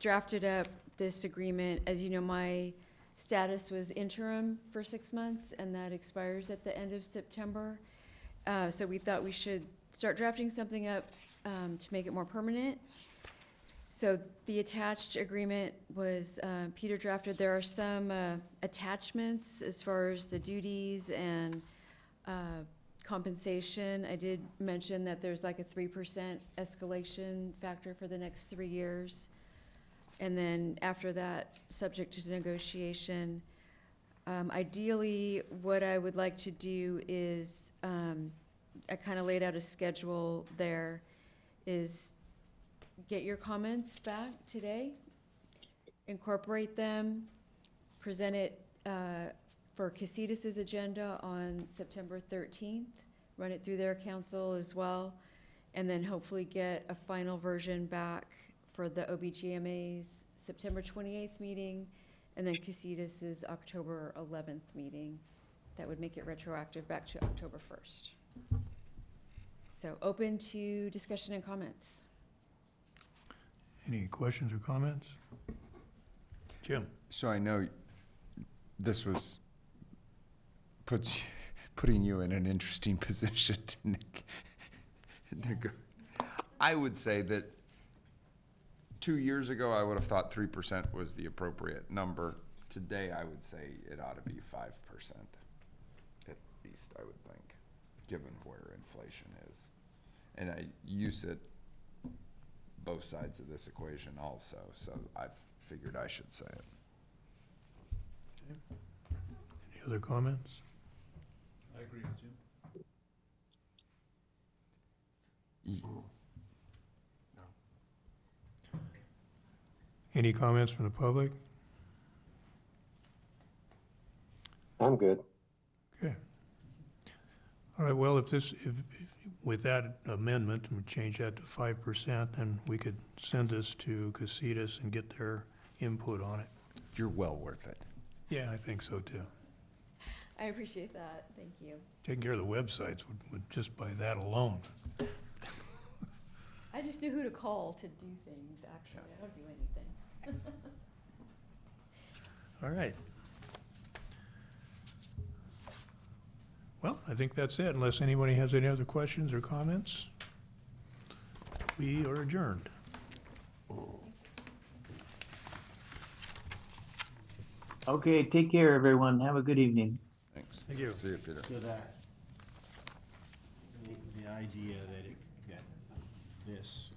drafted up this agreement. As you know, my status was interim for 6 months, and that expires at the end of September. So we thought we should start drafting something up to make it more permanent. So the attached agreement was, Peter drafted, there are some attachments as far as the duties and compensation. I did mention that there's like a 3% escalation factor for the next 3 years. And then after that, subject to negotiation. Ideally, what I would like to do is, I kind of laid out a schedule there, is get your comments back today, incorporate them, present it for Casitas's agenda on September 13th, run it through their council as well, and then hopefully get a final version back for the OBGMA's September 28th meeting, and then Casitas's October 11th meeting. That would make it retroactive back to October 1st. So open to discussion and comments. Any questions or comments? Jim? So I know this was putting you in an interesting position to I would say that 2 years ago, I would have thought 3% was the appropriate number. Today, I would say it ought to be 5%, at least, I would think, given where inflation is. And I use it both sides of this equation also, so I've figured I should say it. Any other comments? I agree with you. Any comments from the public? I'm good. Okay. All right, well, if with that amendment, and we change that to 5%, then we could send this to Casitas and get their input on it. You're well worth it. Yeah, I think so too. I appreciate that, thank you. Taking care of the websites would just by that alone. I just knew who to call to do things, actually, I don't do anything. All right. Well, I think that's it, unless anybody has any other questions or comments. We are adjourned. Okay, take care, everyone. Have a good evening. Thanks. Thank you. See you, Peter. So that, the idea that this